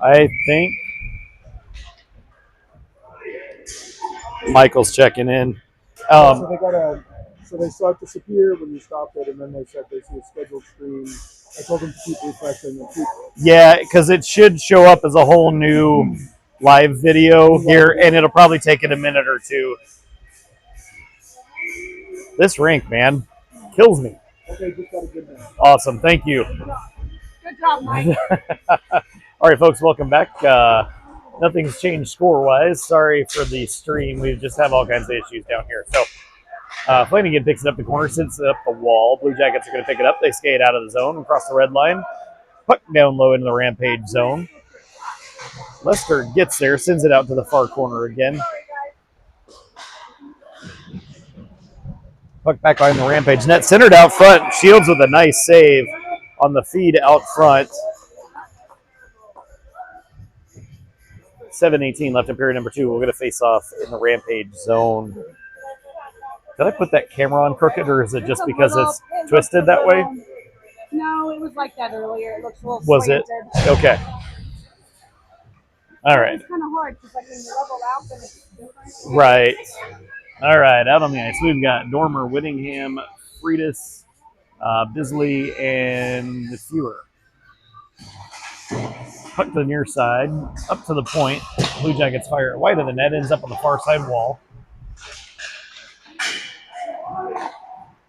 I think Michael's checking in. So they got a. So they start to disappear when you stop it, and then they said they see a scheduled stream. I told them to keep refreshing and keep. Yeah, because it should show up as a whole new live video here, and it'll probably take it a minute or two. This rink, man, kills me. Okay, just got a good one. Awesome, thank you. Good job, Mike. All right, folks, welcome back. Nothing's changed score-wise. Sorry for the stream. We just have all kinds of issues down here. So Flanagan picks it up the corner, sits it up the wall. Blue Jackets are going to pick it up. They skate out of the zone, across the red line. Puck down low into the Rampage zone. Lester gets there, sends it out to the far corner again. Puck back behind the Rampage net, centered out front. Shields with a nice save on the feed out front. 7:18 left in period number 2. We're going to face off in the Rampage zone. Did I put that camera on crooked, or is it just because it's twisted that way? No, it was like that earlier. It looks a little Was slanted. it? Okay. All right. It's kind of hard because like when you level out, then it's different. Right. All right. Out on the ice, we've got Dormer, Whittingham, Freitas, Bisley, and Fewer. Puck to the near side, up to the point. Blue Jackets fire it wide of the net, ends up on the far side wall.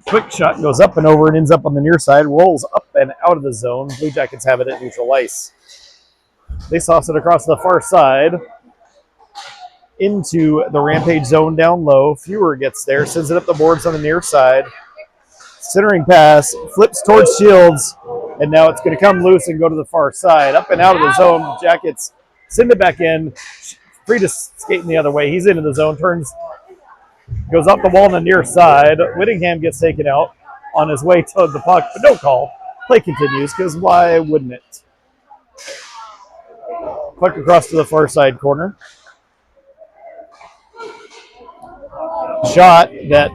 Quick shot goes up and over and ends up on the near side, rolls up and out of the zone. Blue Jackets have it at neutral ice. They toss it across the far side into the Rampage zone down low. Fewer gets there, sends it up the boards on the near side. Centering pass, flips towards Shields, and now it's going to come loose and go to the far side. Up and out of the zone, Jackets send it back in. Freitas skating the other way. He's into the zone, goes up the wall on the near side. Whittingham gets taken out on his way to the puck, but no call. Play continues, because why wouldn't it? Puck across to the far side corner. Shot that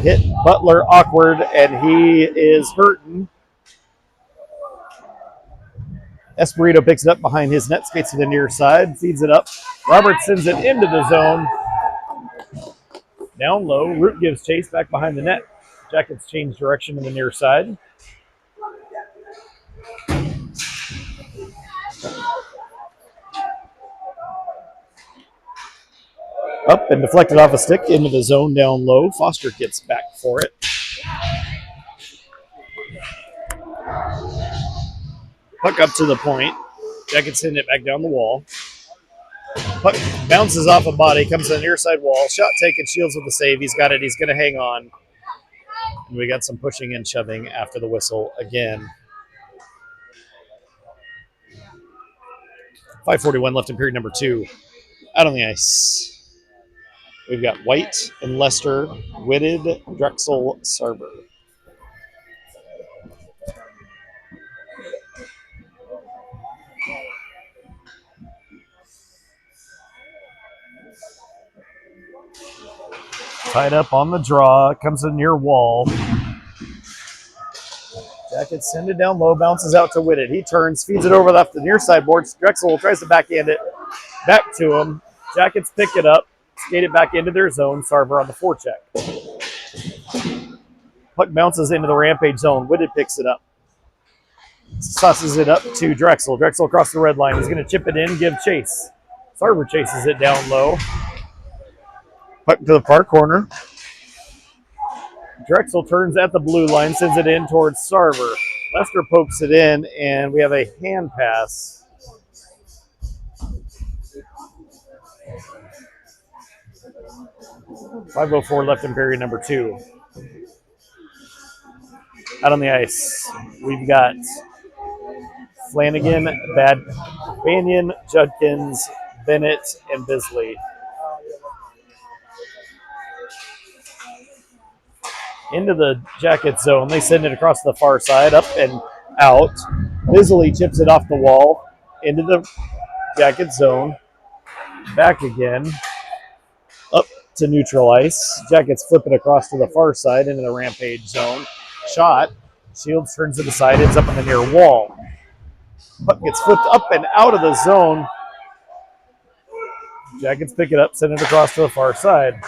hit Butler awkward, and he is hurting. Esperito picks it up behind his net, skates to the near side, feeds it up. Robert sends it into the zone. Down low, Root gives chase back behind the net. Jackets change direction to the near side. Up and deflected off a stick into the zone down low. Foster gets back for it. Puck up to the point. Jackets send it back down the wall. Puck bounces off a body, comes to the near side wall. Shot taken, Shields with the save. He's got it. He's going to hang on. And we got some pushing and shoving after the whistle again. 5:41 left in period number 2. Out on the ice, we've got White and Lester, Whitted, Drexel, Sarver. Tied up on the draw, comes to the near wall. Jackets send it down low, bounces out to Whitted. He turns, feeds it over left the near side boards. Drexel tries to backhand it back to him. Jackets pick it up, skate it back into their zone. Sarver on the forecheck. Puck bounces into the Rampage zone. Whitted picks it up. Tosses it up to Drexel. Drexel across the red line. He's going to chip it in, give chase. Sarver chases it down low. Puck to the far corner. Drexel turns at the blue line, sends it in towards Sarver. Lester pokes it in, and we have a hand pass. .504 left in period number 2. Out on the ice, we've got Flanagan, Banyan, Judkins, Bennett, and Bisley. Into the Jacket zone. They send it across the far side, up and out. Bisley chips it off the wall into the Jacket zone. Back again. Up to neutral ice. Jackets flip it across to the far side into the Rampage zone. Shot. Shields turns to the side, ends up on the near wall. Puck gets flipped up and out of the zone. Jackets pick it up, send it across to the far side.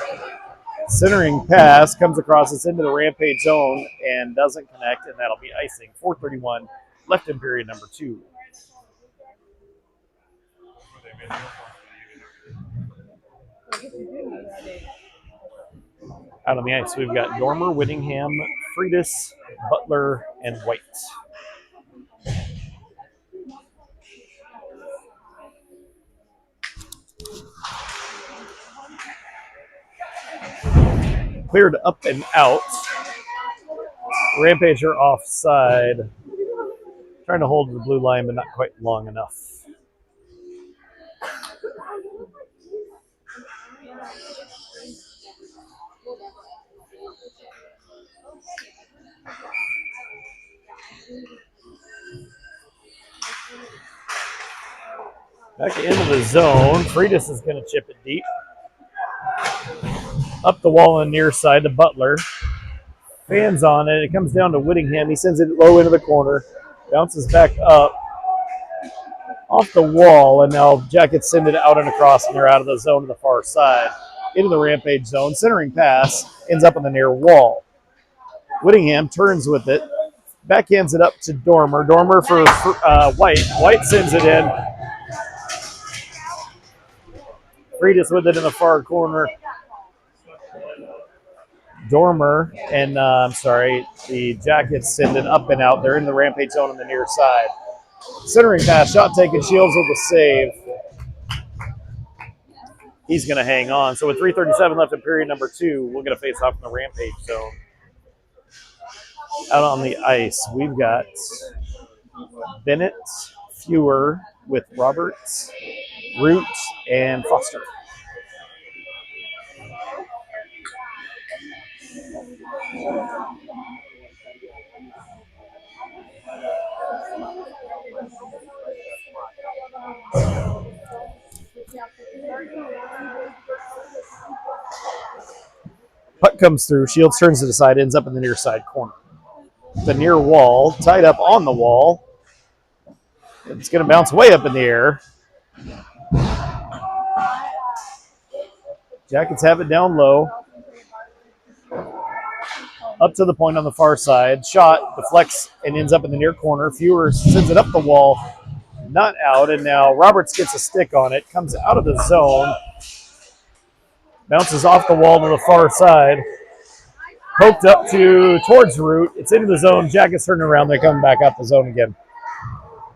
Centering pass comes across, it's into the Rampage zone and doesn't connect, and that'll be icing. 4:31 left in period number 2. Out on the ice, we've got Dormer, Whittingham, Freitas, Butler, and White. Cleared up and out. Rampage are offside. Trying to hold the blue line, but not quite long enough. Back into the zone. Freitas is going to chip it deep. Up the wall on the near side to Butler. Fans on it. It comes down to Whittingham. He sends it low into the corner. Bounces back up. Off the wall, and now Jackets send it out and across, and they're out of the zone to the far side. Into the Rampage zone. Centering pass ends up on the near wall. Whittingham turns with it. Backhands it up to Dormer. Dormer for White. White sends it in. Freitas with it in the far corner. Dormer and the Jackets send it up and out. They're in the Rampage zone on the near side. Centering pass, shot taken. Shields with the save. He's going to hang on. So with 3:37 left in period number 2, we'll get a face-off in the Rampage zone. Out on the ice, we've got Bennett, Fewer with Roberts, Root, and Foster. Puck comes through. Shields turns to the side, ends up in the near side corner. The near wall, tied up on the wall. It's going to bounce way up in the air. Jackets have it down low. Up to the point on the far side. Shot, deflects, and ends up in the near corner. Fewer sends it up the wall. Not out, and now Roberts gets a stick on it. Comes out of the zone. Bounces off the wall to the far side. Poked up towards Root. It's into the zone. Jackets turning around. They come back out the zone again.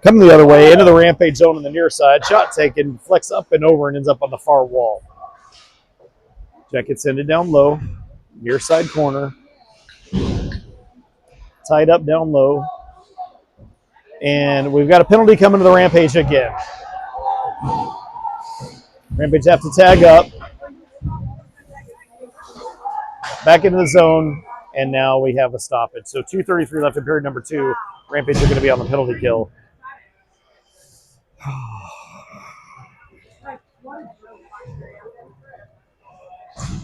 Come the other way, into the Rampage zone on the near side. Shot taken, flex up and over, and ends up on the far wall. Jackets send it down low. Near side corner. Tied up down low. And we've got a penalty coming to the Rampage again. Rampage have to tag up. Back into the zone, and now we have a stoppage. So 2:33 left in period number 2. Rampage are going to be on the penalty kill.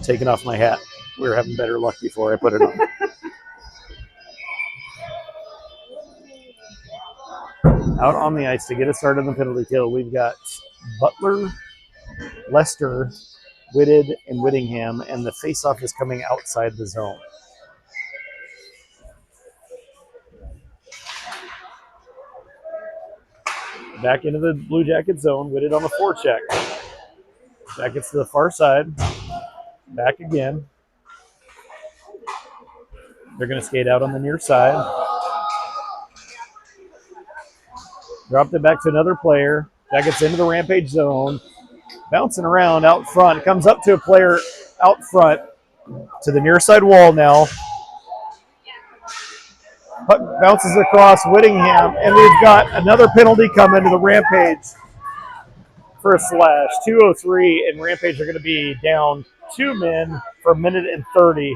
Taking off my hat. We were having better luck before I put it on. Out on the ice to get us started on the penalty kill, we've got Butler, Lester, Whitted, and Whittingham, and the face-off is coming outside the zone. Back into the Blue Jacket zone, Whitted on the forecheck. Jackets to the far side. Back again. They're going to skate out on the near side. Dropped it back to another player. Jackets into the Rampage zone. Bouncing around out front. Comes up to a player out front to the near side wall now. Puck bounces across Whittingham, and we've got another penalty coming to the Rampage for a slash. 2:03, and Rampage are going to be down 2 men for a minute and 30.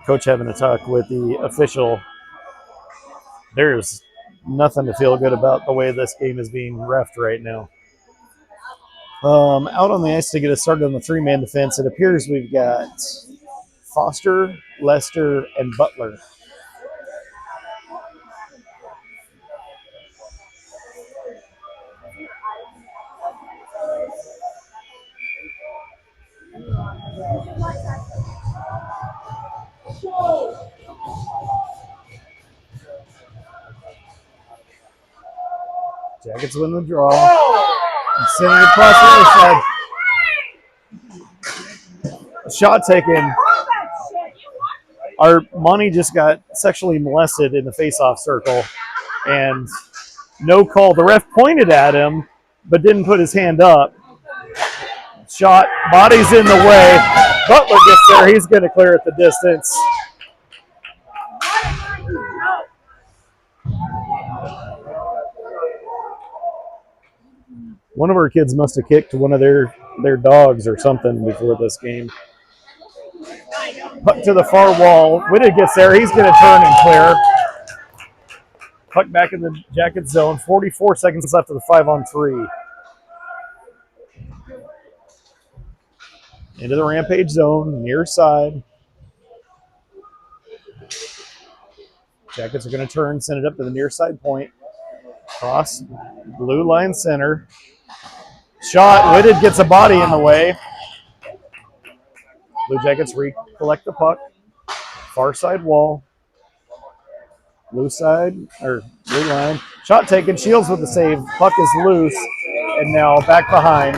Coach having a talk with the official. There's nothing to feel good about the way this game is being reffed right now. Out on the ice to get us started on the three-man defense, it appears we've got Foster, Lester, and Butler. Jackets win the draw. And send it across the other side. Shot taken. Our Monty just got sexually molested in the face-off circle, and no call. The ref pointed at him, but didn't put his hand up. Shot, body's in the way. Butler gets there. He's going to clear at the distance. One of our kids must have kicked one of their dogs or something before this game. Puck to the far wall. Whitted gets there. He's going to turn and clear. Puck back in the Jacket zone. 44 seconds left of the 5-on-3. Into the Rampage zone, near side. Jackets are going to turn, send it up to the near side point. Cross, blue line center. Shot, Whitted gets a body in the way. Blue Jackets recollect the puck. Far side wall. Blue side, or blue line. Shot taken, Shields with the save. Puck is loose, and now back behind.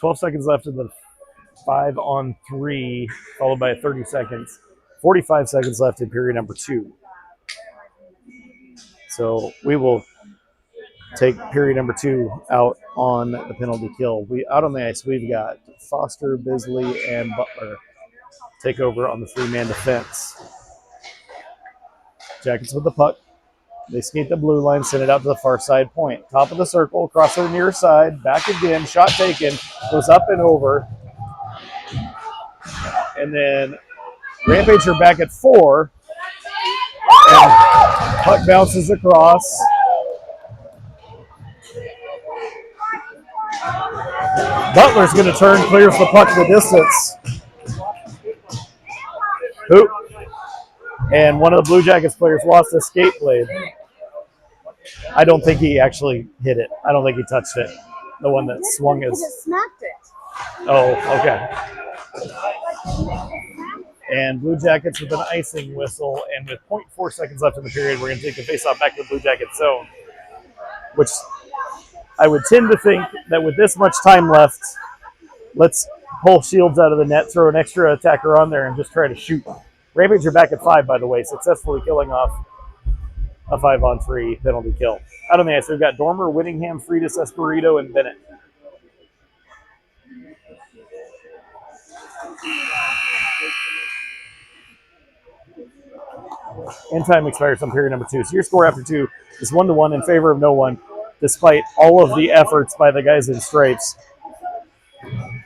.12 seconds left in the 5-on-3, followed by 30 seconds. 45 seconds left in period number 2. So we will take period number 2 out on the penalty kill. Out on the ice, we've got Foster, Bisley, and Butler take over on the three-man defense. Jackets with the puck. They skate the blue line, send it out to the far side point. Top of the circle, across to the near side, back again, shot taken, goes up and over. And then Rampage are back at 4. And puck bounces across. Butler's going to turn, clears the puck to the distance. Hoop. And one of the Blue Jackets players lost his skate blade. I don't think he actually hit it. I don't think he touched it. The one that swung his. It smacked it. Oh, okay. And Blue Jackets with an icing whistle, and with 0.4 seconds left in the period, we're going to take the faceoff back to the Blue Jackets zone, which I would tend to think that with this much time left, let's pull Shields out of the net, throw an extra attacker on there, and just try to shoot. Rampage are back at 5, by the way, successfully killing off a 5-on-3 penalty kill. Out on the ice, we've got Dormer, Whittingham, Freitas, Espirito, and Bennett. And time expires on period number 2. So your score after 2 is 1-1 in favor of no one, despite all of the efforts by the guys in stripes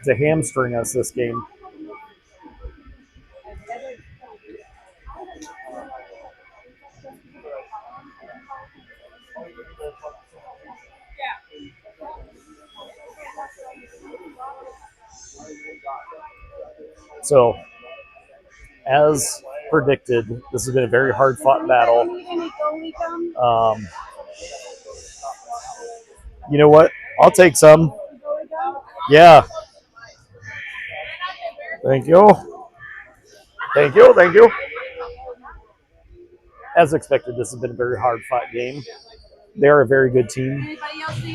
to hamstring us this game. So, as predicted, this has been a very hard-fought battle. You know what? I'll take some. Yeah. Thank you. Thank you. Thank you. As expected, this has been a very hard-fought game. They are a very good team.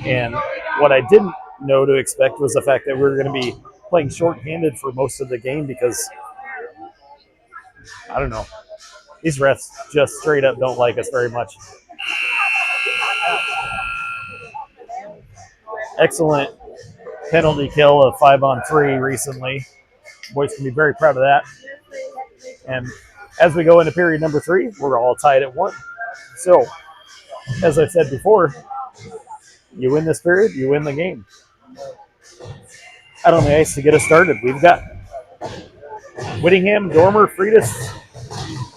And what I didn't know to expect was the fact that we were going to be playing short-handed for most of the game because, I don't know, these refs just straight up don't like us very much. Excellent penalty kill of 5-on-3 recently. Boys can be very proud of that. And as we go into period number 3, we're all tied at 1. So as I've said before, you win this period, you win the game. Out on the ice to get us started, we've got Whittingham, Dormer, Freitas,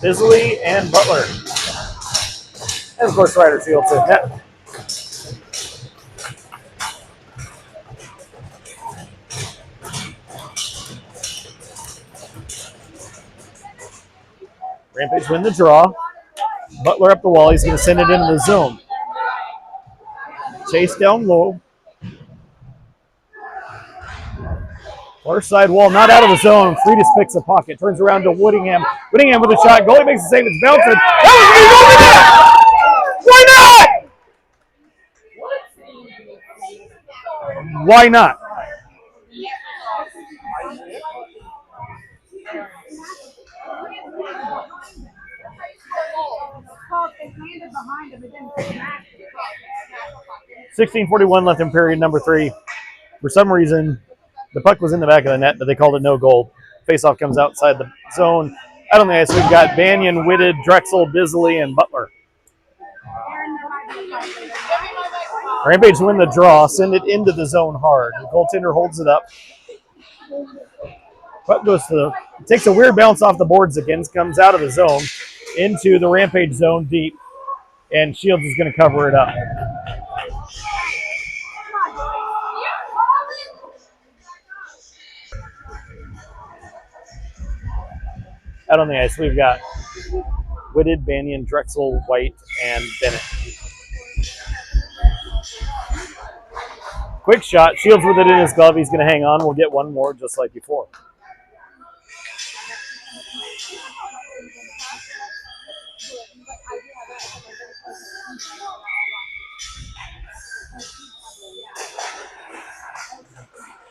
Bisley, and Butler. And of course, Ryder Shields at net. Rampage win the draw. Butler up the wall. He's going to send it into the zone. Chase down low. Far side wall, not out of the zone. Freitas picks a pocket, turns around to Whittingham. Whittingham with a shot. Goalie makes the save. It's bouncing. That was over there! Why not? Why not? They landed behind him. It didn't match. 16:41 left in period number 3. For some reason, the puck was in the back of the net, but they called it no goal. Faceoff comes outside the zone. Out on the ice, we've got Banyan, Whitted, Drexel, Bisley, and Butler. Rampage win the draw, send it into the zone hard. The goaltender holds it up. Puck goes to takes a weird bounce off the boards again, comes out of the zone into the Rampage zone deep, and Shields is going to cover it up. Out on the ice, we've got Whitted, Banyan, Drexel, White, and Bennett. Quick shot. Shields with it in his glove. He's going to hang on. We'll get one more just like before.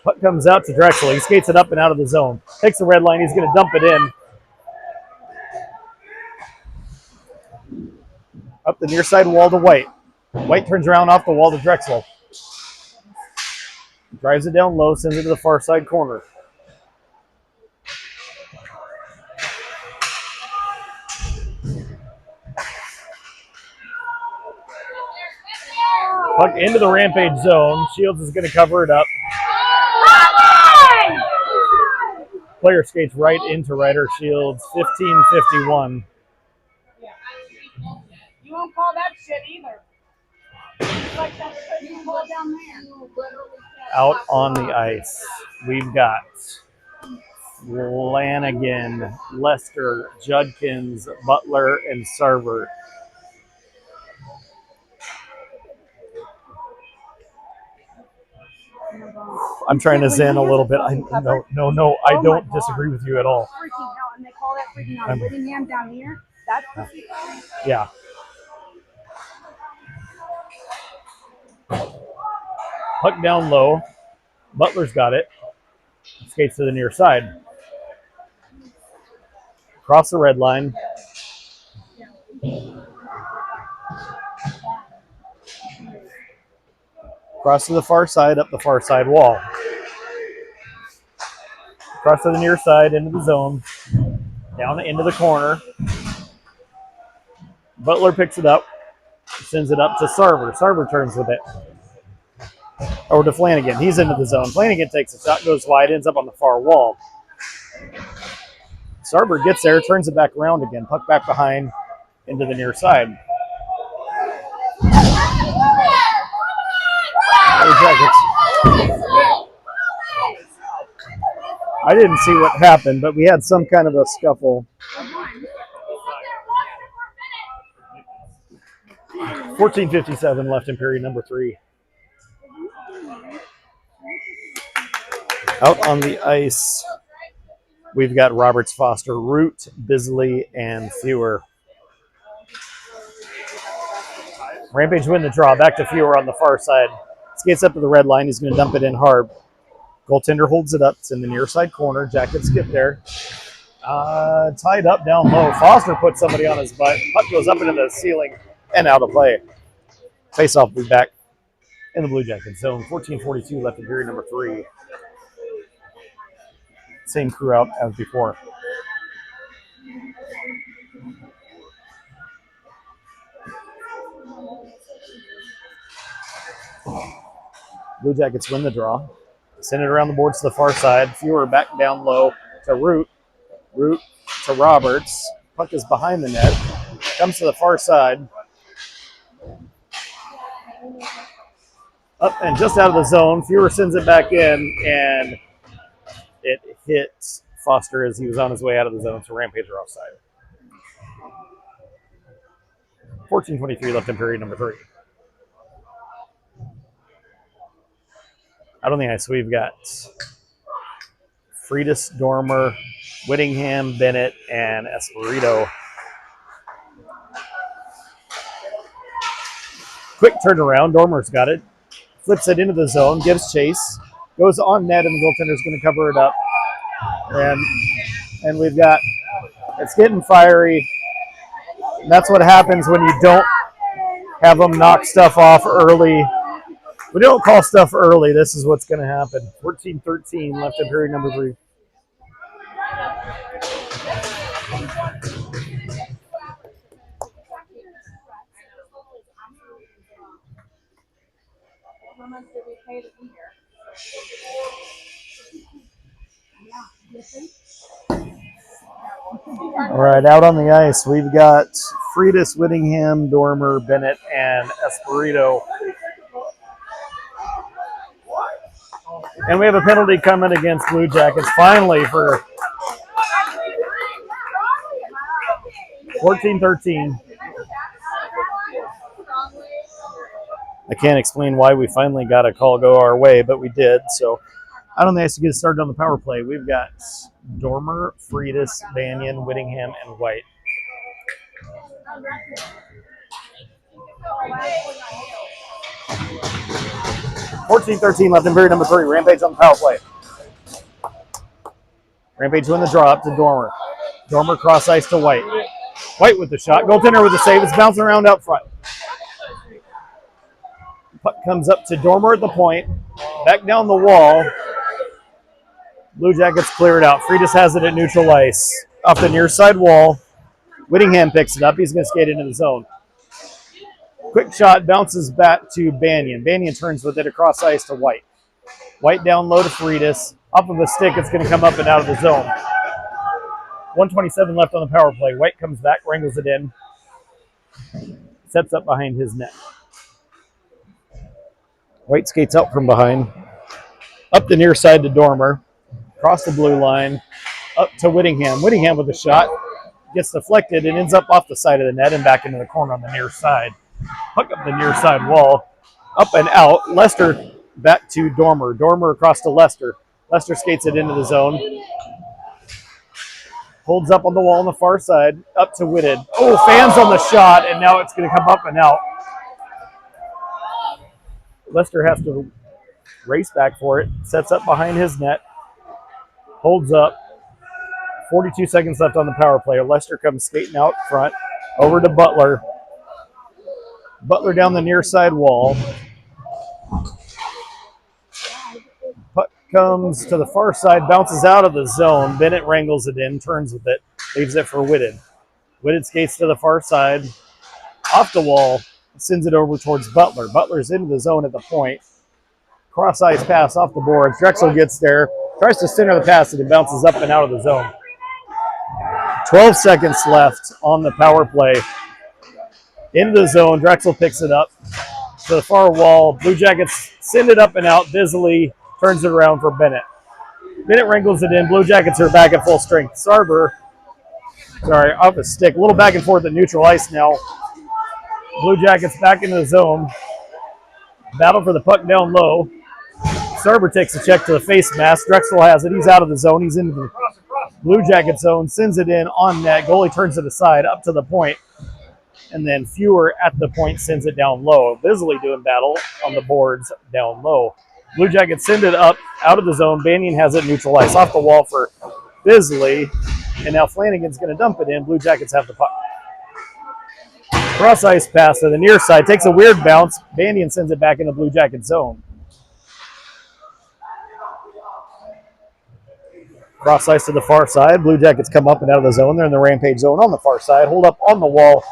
Puck comes out to Drexel. He skates it up and out of the zone. Takes the red line. He's going to dump it in. Up the near side wall to White. White turns around off the wall to Drexel. Drives it down low, sends it to the far side corner. Puck into the Rampage zone. Shields is going to cover it up. Player skates right into Ryder Shields. 15:51. You won't call that shit either. Like that you call down there. Out on the ice, we've got Flanagan, Lester, Judkins, Butler, and Sarver. I'm trying to zen a little bit. No, I don't disagree with you at all. Freaking hell, and they call that freaking on Whittingham down here. That's yeah. Puck down low. Butler's got it. Skates to the near side. Across the red line. Across to the far side, up the far side wall. Across to the near side, into the zone. Down into the corner. Butler picks it up. Sends it up to Sarver. Sarver turns with it. Over to Flanagan. He's into the zone. Flanagan takes a shot, goes wide, ends up on the far wall. Sarver gets there, turns it back around again. Puck back behind into the near side. I didn't see what happened, but we had some kind of a scuffle. 14:57 left in period number 3. Out on the ice, we've got Roberts, Foster, Root, Bisley, and Fewer. Rampage win the draw. Back to Fewer on the far side. Skates up to the red line. He's going to dump it in hard. Goaltender holds it up. It's in the near side corner. Jack can skip there. Tied up down low. Foster puts somebody on his butt. Puck goes up into the ceiling and out of play. Face-off will be back in the Blue Jackets zone. 14:42 left in period number 3. Same crew out as before. Blue Jackets win the draw. Send it around the boards to the far side. Fewer back down low to Root. Root to Roberts. Puck is behind the net. Comes to the far side. Up and just out of the zone. Fewer sends it back in, and it hits Foster as he was on his way out of the zone, so Rampage are offside. 14:23 left in period number 3. Out on the ice, we've got Freitas, Dormer, Whittingham, Bennett, and Espirito. Quick turnaround. Dormer's got it. Flips it into the zone, gives chase, goes on net, and the goaltender's going to cover it up. And we've got, it's getting fiery. And that's what happens when you don't have them knock stuff off early. We don't call stuff early. This is what's going to happen. 14-13 left in period number 3. All right, out on the ice, we've got Freitas, Whittingham, Dormer, Bennett, and Espirito. And we have a penalty coming against Blue Jackets finally for 14-13. I can't explain why we finally got a call go our way, but we did. So out on the ice to get started on the power play, we've got Dormer, Freitas, Banyan, Whittingham, and White. $14-13 left in period number 3. Rampage on the power play. Rampage win the draw up to Dormer. Dormer cross ice to White. White with the shot. Goaltender with the save. It's bouncing around out front. Puck comes up to Dormer at the point. Back down the wall. Blue Jackets clear it out. Freitas has it at neutral ice. Off the near side wall. Whittingham picks it up. He's going to skate into the zone. Quick shot bounces back to Banyan. Banyan turns with it across ice to White. White down low to Freitas. Off of a stick, it's going to come up and out of the zone. 1:27 left on the power play. White comes back, wrangles it in. Sets up behind his net. White skates out from behind. Up the near side to Dormer. Across the blue line. Up to Whittingham. Whittingham with a shot. Gets deflected and ends up off the side of the net and back into the corner on the near side. Puck up the near side wall. Up and out. Lester back to Dormer. Dormer across to Lester. Lester skates it into the zone. Holds up on the wall on the far side. Up to Whitted. Oh, fans on the shot, and now it's going to come up and out. Lester has to race back for it. Sets up behind his net. Holds up. 42 seconds left on the power play. Lester comes skating out front. Over to Butler. Butler down the near side wall. Puck comes to the far side, bounces out of the zone. Bennett wrangles it in, turns with it, leaves it for Whitted. Whitted skates to the far side, off the wall, sends it over towards Butler. Butler's into the zone at the point. Cross ice pass off the boards. Drexel gets there, tries to center the pass, and it bounces up and out of the zone. 12 seconds left on the power play. Into the zone, Drexel picks it up to the far wall. Blue Jackets send it up and out. Bisley turns it around for Bennett. Bennett wrangles it in. Blue Jackets are back at full strength. Sarber, off a stick. A little back and forth at neutral ice now. Blue Jackets back into the zone. Battle for the puck down low. Sarber takes a check to the face mask. Drexel has it. He's out of the zone. He's into the Blue Jacket zone. Sends it in on net. Goalie turns it aside up to the point. And then Fewer at the point sends it down low. Bisley doing battle on the boards down low. Blue Jackets send it up out of the zone. Banyan has it neutral ice off the wall for Bisley. And now Flanagan's going to dump it in. Blue Jackets have the puck. Cross ice pass to the near side. Takes a weird bounce. Banyan sends it back in the Blue Jacket zone. Cross ice to the far side. Blue Jackets come up and out of the zone. They're in the Rampage zone on the far side. Hold up on the wall.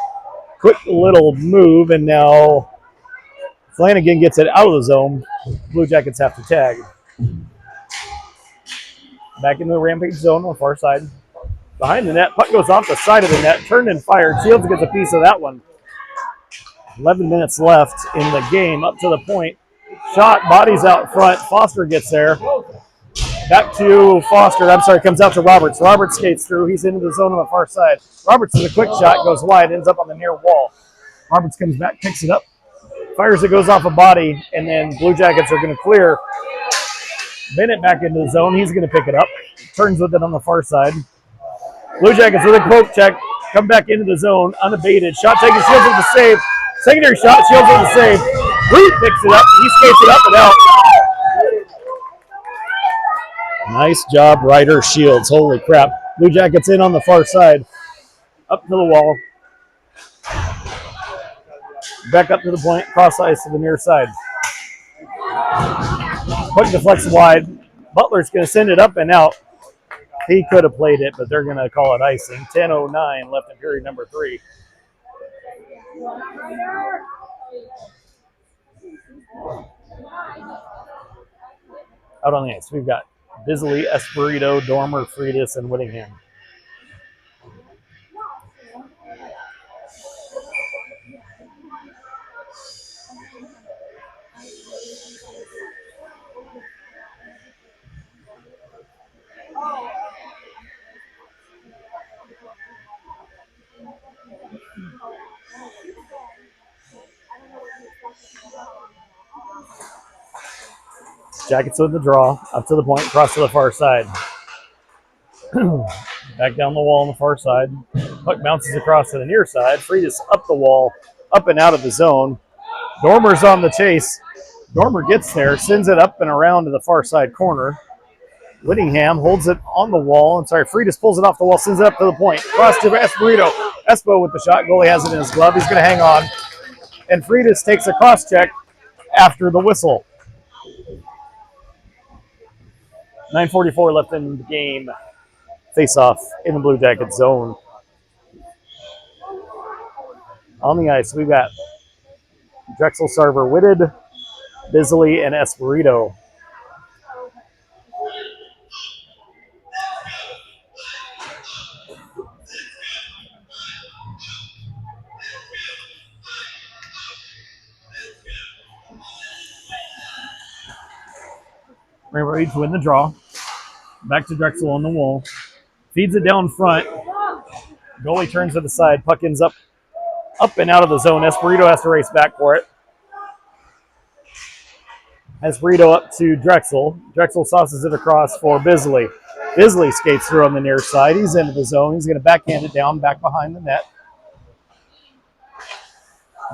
Quick little move, and now Flanagan gets it out of the zone. Blue Jackets have to tag. Back into the Rampage zone on the far side. Behind the net, puck goes off the side of the net, turned and fired. Shields gets a piece of that one. 11 minutes left in the game, up to the point. Shot, bodies out front. Foster gets there. Back to Foster. I'm sorry, comes out to Roberts. Roberts skates through. He's into the zone on the far side. Roberts is a quick shot, goes wide, ends up on the near wall. Roberts comes back, picks it up, fires it, goes off a body, and then Blue Jackets are going to clear. Bennett back into the zone. He's going to pick it up. Turns with it on the far side. Blue Jackets with a poke check. Come back into the zone, unabated. Shot taken, Shields with the save. Secondary shot, Shields with the save. Root picks it up. He skates it up and out. Nice job, Ryder Shields. Holy crap. Blue Jackets in on the far side. Up to the wall. Back up to the point. Cross ice to the near side. Puck deflects wide. Butler's going to send it up and out. He could have played it, but they're going to call it icing. 10:09 left in period number 3. Out on the ice, we've got Bisley, Esperito, Dormer, Freitas, and Whittingham. Jackets with the draw, up to the point, cross to the far side. Back down the wall on the far side. Puck bounces across to the near side. Freitas up the wall, up and out of the zone. Dormer's on the chase. Dormer gets there, sends it up and around to the far side corner. Whittingham holds it on the wall. Freitas pulls it off the wall, sends it up to the point. Cross to Esperito. Espo with the shot. Goalie has it in his glove. He's going to hang on. And Freitas takes a cross check after the whistle. 9:44 left in the game. Face-off in the Blue Jackets zone. On the ice, we've got Drexel, Sarver, Whitted, Bisley, and Esperito. Ready to win the draw. Back to Drexel on the wall. Feeds it down front. Goalie turns to the side. Puck ends up and out of the zone. Esperito has to race back for it. Esperito up to Drexel. Drexel sauces it across for Bisley. Bisley skates through on the near side. He's into the zone. He's going to backhand it down back behind the net.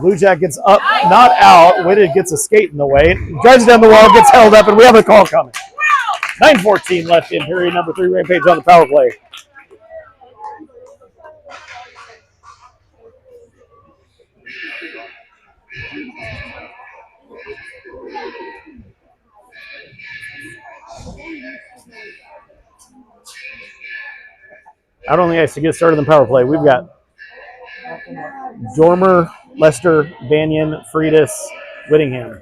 Blue Jackets up, not out. Whitted gets a skate in the way. Drives down the wall, gets held up, and we have a call coming. 9:14 left in period number 3. Rampage on the power play. Out on the ice to get started in the power play, we've got Dormer, Lester, Banyan, Freitas, Whittingham.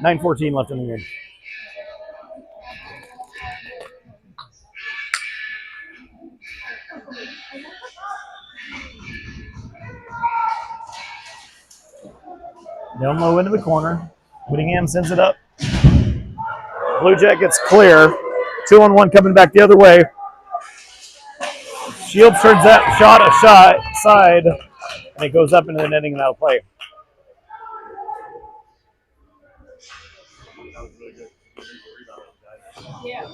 $9:14 left in the game. Down low into the corner. Whittingham sends it up. Blue Jackets clear. 2-on-1 coming back the other way. Shields turns that shot side, and it goes up into the netting and out of play. Yeah.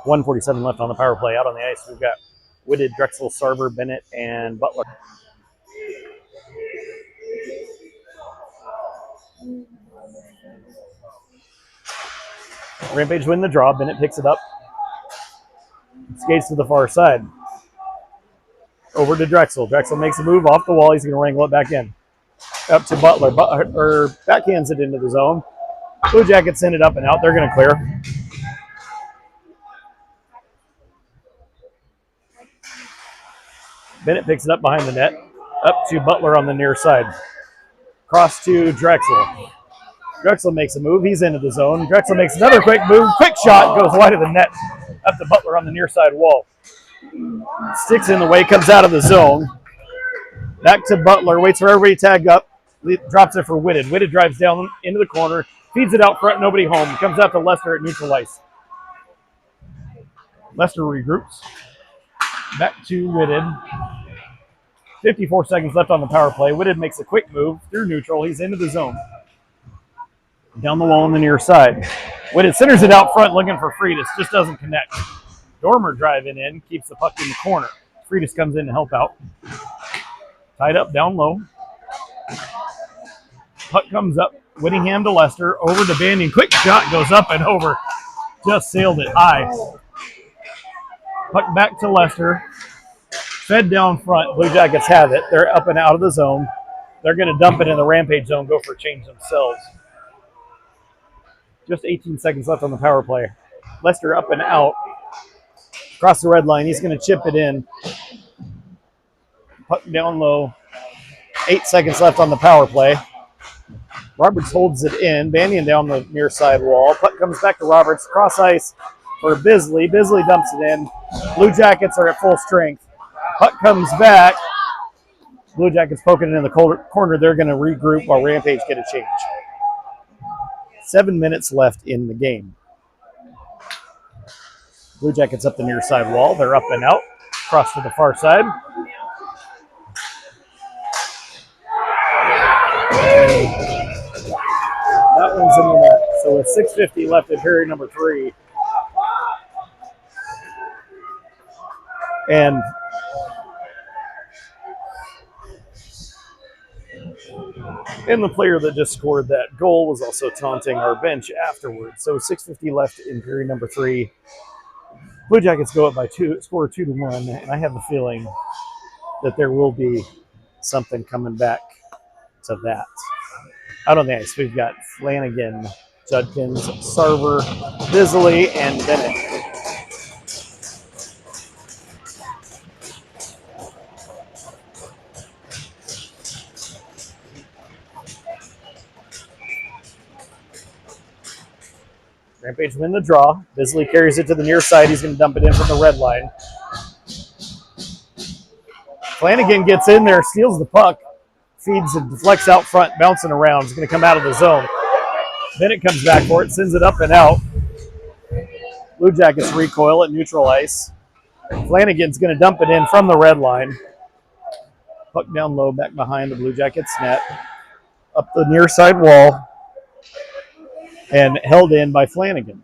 1:47 left on the power play. Out on the ice, we've got Whitted, Drexel, Sarver, Bennett, and Butler. Rampage win the draw. Bennett picks it up. Skates to the far side. Over to Drexel. Drexel makes a move off the wall. He's going to wrangle it back in. Up to Butler. Butler backhands it into the zone. Blue Jackets send it up and out. They're going to clear. Bennett picks it up behind the net. Up to Butler on the near side. Cross to Drexel. Drexel makes a move. He's into the zone. Drexel makes another quick move. Quick shot goes wide of the net. Up to Butler on the near side wall. Sticks in the way, comes out of the zone. Back to Butler. Waits for everybody to tag up. Drops it for Whitted. Whitted drives down into the corner. Feeds it out front. Nobody home. Comes out to Lester at neutral ice. Lester regroups. Back to Whitted. 54 seconds left on the power play. Whitted makes a quick move through neutral. He's into the zone. Down the wall on the near side. Whitted centers it out front looking for Freitas. Just doesn't connect. Dormer driving in. Keeps the puck in the corner. Freitas comes in to help out. Tied up down low. Puck comes up. Whittingham to Lester. Over to Banyan. Quick shot goes up and over. Just sailed it high. Puck back to Lester. Fed down front. Blue Jackets have it. They're up and out of the zone. They're going to dump it in the Rampage zone, go for a change themselves. Just 18 seconds left on the power play. Lester up and out. Across the red line. He's going to chip it in. Puck down low. 8 seconds left on the power play. Roberts holds it in. Banyan down the near side wall. Puck comes back to Roberts. Cross ice for Bisley. Bisley dumps it in. Blue Jackets are at full strength. Puck comes back. Blue Jackets poking it in the corner. They're going to regroup while Rampage get a change. 7 minutes left in the game. Blue Jackets up the near side wall. They're up and out. Cross to the far side. That one's in the net. So with 6:50 left in period number 3. And the player that just scored that goal was also taunting our bench afterwards. So 6:50 left in period number 3. Blue Jackets go up by 2, score 2-1, and I have a feeling that there will be something coming back to that. Out on the ice, we've got Flanagan, Judkins, Sarver, Bisley, and Bennett. Rampage win the draw. Bisley carries it to the near side. He's going to dump it in from the red line. Flanagan gets in there, steals the puck, feeds and deflects out front, bouncing around. He's going to come out of the zone. Bennett comes back for it, sends it up and out. Blue Jackets recoil at neutral ice. Flanagan's going to dump it in from the red line. Puck down low, back behind the Blue Jackets net. Up the near side wall. And held in by Flanagan.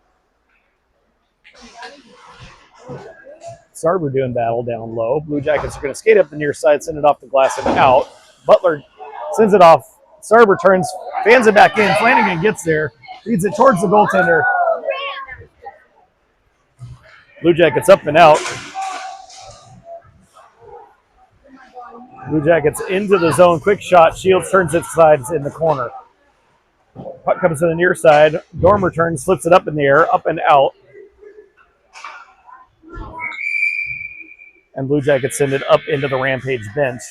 Sarver doing battle down low. Blue Jackets are going to skate up the near side, send it off the glass and out. Butler sends it off. Sarver turns, fans it back in. Flanagan gets there, feeds it towards the goaltender. Blue Jackets up and out. Blue Jackets into the zone. Quick shot. Shields turns its sides in the corner. Puck comes to the near side. Dormer turns, slips it up in the air, up and out. And Blue Jackets send it up into the Rampage bench.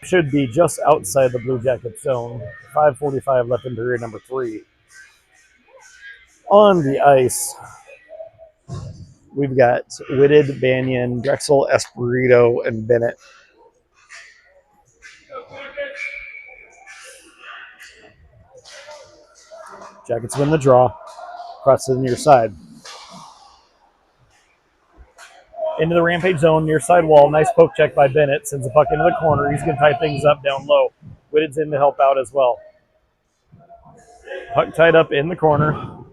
Should be just outside the Blue Jacket zone. 5:45 left in period number 3. On the ice, we've got Whitted, Banyan, Drexel, Espirito, and Bennett. Jackets win the draw. Cross to the near side. Into the Rampage zone, near side wall. Nice poke check by Bennett. Sends the puck into the corner. He's going to tie things up down low. Whitted's in to help out as well. Puck tied up in the corner.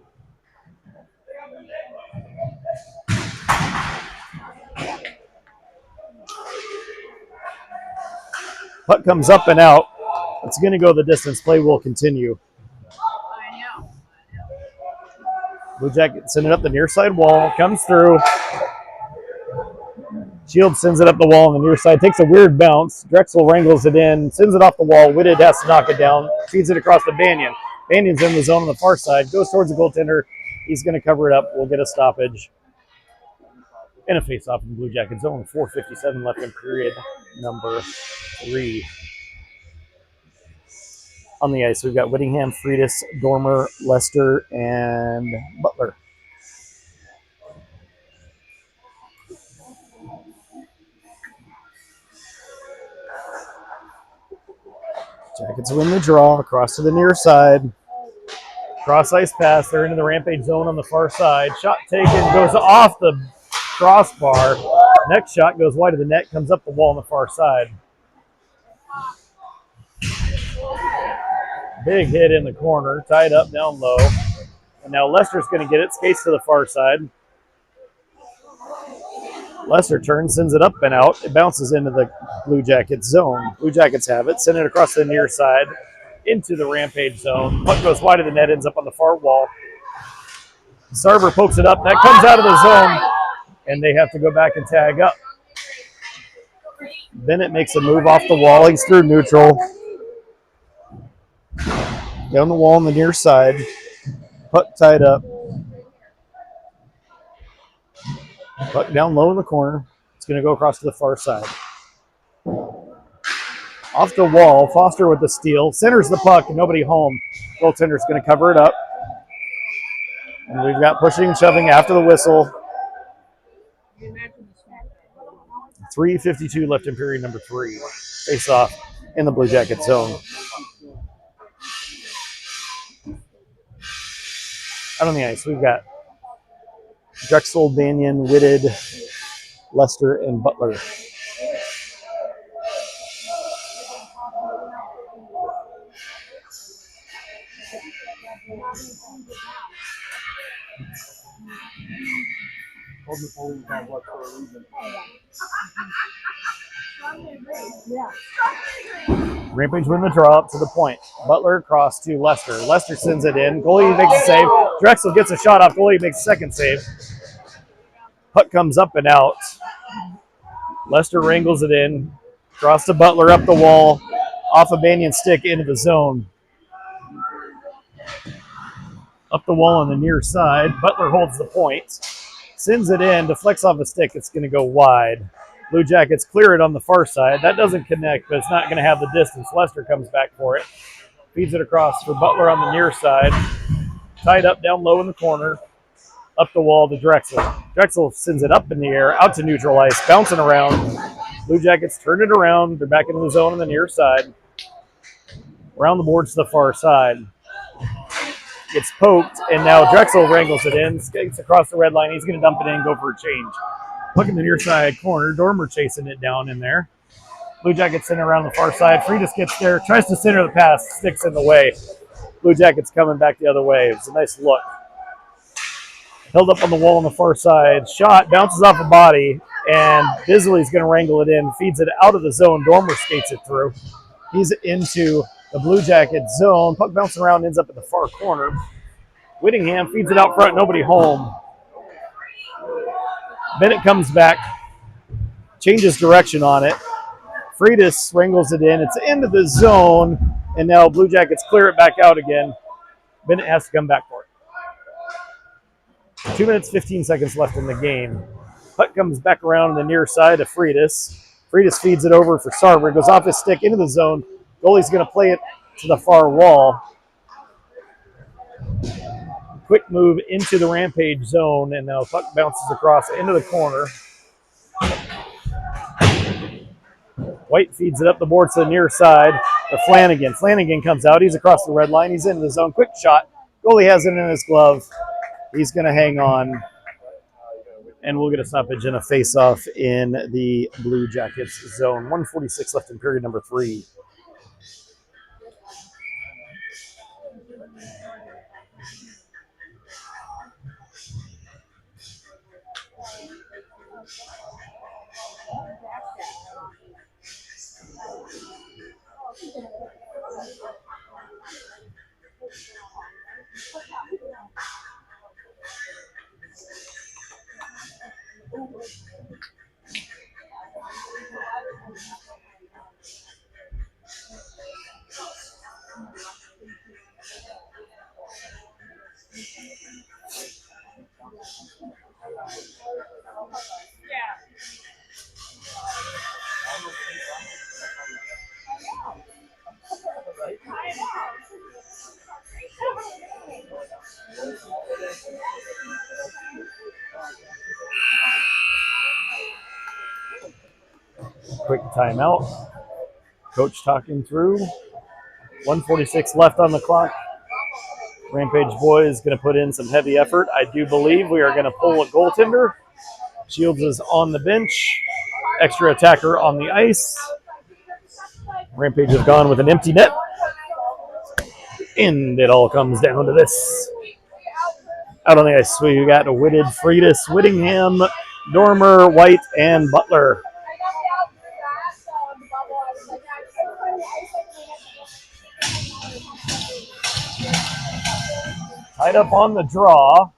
Puck comes up and out. It's going to go the distance. Play will continue. Blue Jackets send it up the near side wall. Comes through. Shields sends it up the wall on the near side. Takes a weird bounce. Drexel wrangles it in. Sends it off the wall. Whitted has to knock it down. Feeds it across to Banyan. Banyan's in the zone on the far side. Goes towards the goaltender. He's going to cover it up. We'll get a stoppage. And a face-off in the Blue Jacket zone. 4:57 left in period number 3. On the ice, we've got Whittingham, Freitas, Dormer, Lester, and Butler. Jackets win the draw. Across to the near side. Cross ice pass. They're into the rampage zone on the far side. Shot taken. Goes off the crossbar. Next shot goes wide of the net. Comes up the wall on the far side. Big hit in the corner. Tied up down low. And now Lester's going to get it. Skates to the far side. Lester turns, sends it up and out. It bounces into the Blue Jackets zone. Blue Jackets have it. Send it across the near side into the rampage zone. Puck goes wide of the net, ends up on the far wall. Sarver pokes it up. That comes out of the zone, and they have to go back and tag up. Bennett makes a move off the wall. He's through neutral. Down the wall on the near side. Puck tied up. Puck down low in the corner. It's going to go across to the far side. Off the wall, Foster with the steal. Centers the puck, and nobody home. Goaltender's going to cover it up. And we've got pushing and shoving after the whistle. 3:52 left in period number 3. Face off in the Blue Jacket zone. Out on the ice, we've got Drexel, Banyan, Whitted, Lester, and Butler. Rampage win the draw up to the point. Butler across to Lester. Lester sends it in. Goalie makes a save. Drexel gets a shot off. Goalie makes a second save. Puck comes up and out. Lester wrangles it in. Cross to Butler up the wall. Off a Banyan stick into the zone. Up the wall on the near side. Butler holds the point. Sends it in. Deflects off a stick. It's going to go wide. Blue Jackets clear it on the far side. That doesn't connect, but it's not going to have the distance. Lester comes back for it. Feeds it across for Butler on the near side. Tied up down low in the corner. Up the wall to Drexel. Drexel sends it up in the air, out to neutral ice, bouncing around. Blue Jackets turn it around. They're back into the zone on the near side. Around the boards to the far side. Gets poked, and now Drexel wrangles it in. Skates across the red line. He's going to dump it in, go for a change. Look in the near side corner. Dormer chasing it down in there. Blue Jackets send it around the far side. Freitas gets there, tries to center the pass, sticks in the way. Blue Jackets coming back the other way. It's a nice look. Held up on the wall on the far side. Shot, bounces off a body, and Bisley's going to wrangle it in. Feeds it out of the zone. Dormer skates it through. He's into the Blue Jacket zone. Puck bouncing around, ends up in the far corner. Whittingham feeds it out front, nobody home. Bennett comes back, changes direction on it. Freitas wrangles it in. It's into the zone, and now Blue Jackets clear it back out again. Bennett has to come back for it. 2 minutes, 15 seconds left in the game. Puck comes back around on the near side of Freitas. Freitas feeds it over for Sarver. It goes off his stick into the zone. Goalie's going to play it to the far wall. Quick move into the rampage zone, and now puck bounces across into the corner. White feeds it up the boards to the near side to Flanagan. Flanagan comes out. He's across the red line. He's into the zone. Quick shot. Goalie has it in his glove. He's going to hang on, and we'll get a stoppage and a face-off in the Blue Jackets zone. 1:46 left in period number 3. Quick timeout. Coach talking through. 1:46 left on the clock. Rampage boys going to put in some heavy effort. I do believe we are going to pull a goaltender. Shields is on the bench. Extra attacker on the ice. Rampage have gone with an empty net. And it all comes down to this. Out on the ice, we got Whitted, Freitas, Whittingham, Dormer, White, and Butler. Tied up on the draw.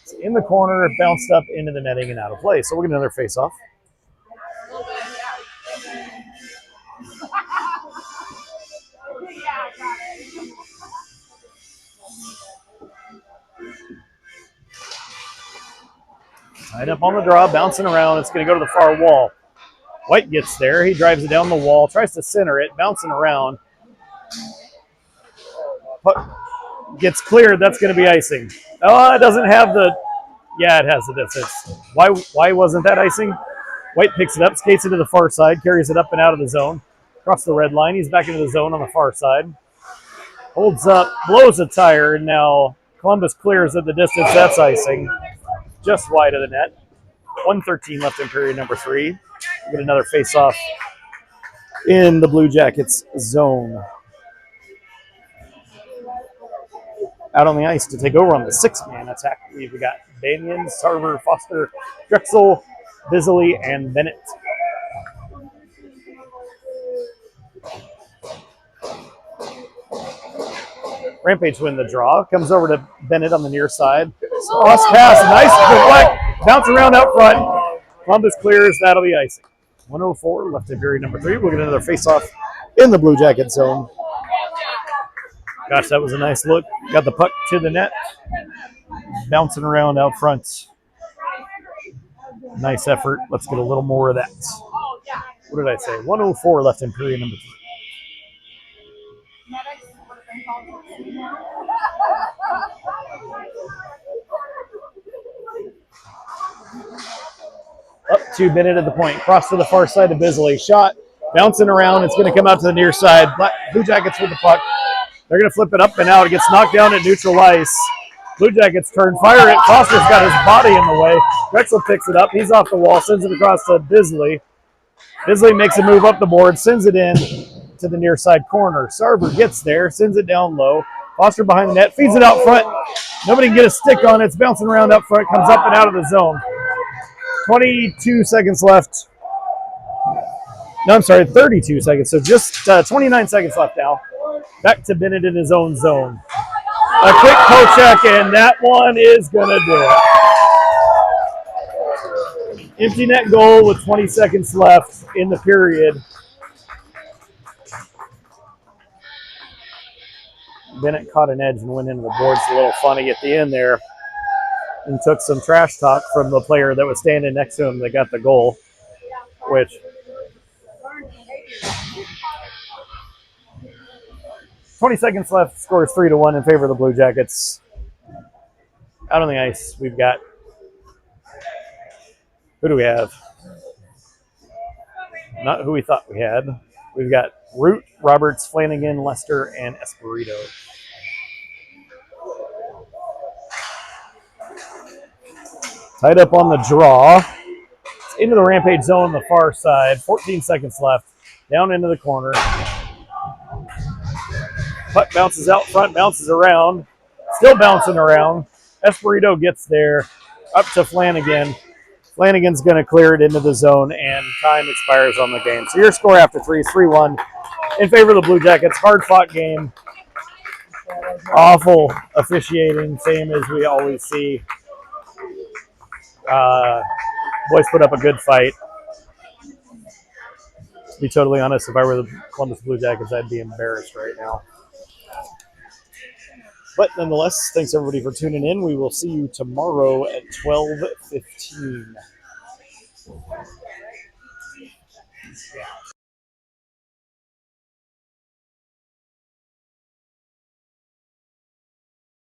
It's in the corner, bounced up into the netting and out of play. So we'll get another face-off. Tied up on the draw, bouncing around. It's going to go to the far wall. White gets there. He drives it down the wall, tries to center it, bouncing around. Puck gets cleared. That's going to be icing. Oh, it doesn't have the... Yeah, it has the distance. Why wasn't that icing? White picks it up, skates into the far side, carries it up and out of the zone. Across the red line. He's back into the zone on the far side. Holds up, blows a tire, and now Columbus clears at the distance. That's icing. Just wide of the net. 1:13 left in period number 3. We'll get another face-off in the Blue Jackets zone. Out on the ice to take over on the 6-man attack. We've got Banion, Sarver, Foster, Drexel, Bisley, and Bennett. Rampage win the draw. Comes over to Bennett on the near side. Cross pass. Nice deflect. Bounce around up front. Columbus clears. That'll be icing. 1:04 left in period number 3. We'll get another face-off in the Blue Jacket zone. Gosh, that was a nice look. Got the puck to the net. Bouncing around out front. Nice effort. Let's get a little more of that. What did I say? 1:04 left in period number 3. Up to Bennett at the point. Cross to the far side to Bisley. Shot. Bouncing around. It's going to come out to the near side. Blue Jackets with the puck. They're going to flip it up and out. It gets knocked down at neutral ice. Blue Jackets turn. Fire it. Foster's got his body in the way. Drexel picks it up. He's off the wall. Sends it across to Bisley. Bisley makes a move up the board. Sends it in to the near side corner. Sarver gets there. Sends it down low. Foster behind the net. Feeds it out front. Nobody can get a stick on it. It's bouncing around up front. Comes up and out of the zone. 22 seconds left. No, I'm sorry, 32 seconds. So just 29 seconds left now. Back to Bennett in his own zone. A quick poke check, and that one is going to do it. Empty net goal with 20 seconds left in the period. Bennett caught an edge and went into the boards a little funny at the end there and took some trash talk from the player that was standing next to him that got the goal, which... 20 seconds left, scores 3-1 in favor of the Blue Jackets. Out on the ice, we've got... Who do we have? Not who we thought we had. We've got Root, Roberts, Flanagan, Lester, and Espirito. Tied up on the draw. It's into the Rampage zone on the far side. 14 seconds left. Down into the corner. Puck bounces out front, bounces around. Still bouncing around. Espirito gets there. Up to Flanagan. Flanagan's going to clear it into the zone, and time expires on the game. So your score after 3 is 3-1 in favor of the Blue Jackets. Hard-fought game. Awful officiating, same as we always see. Boys put up a good fight. To be totally honest, if I were the Columbus Blue Jackets, I'd be embarrassed right now. But nonetheless, thanks everybody for tuning in. We will see you tomorrow at 12:15.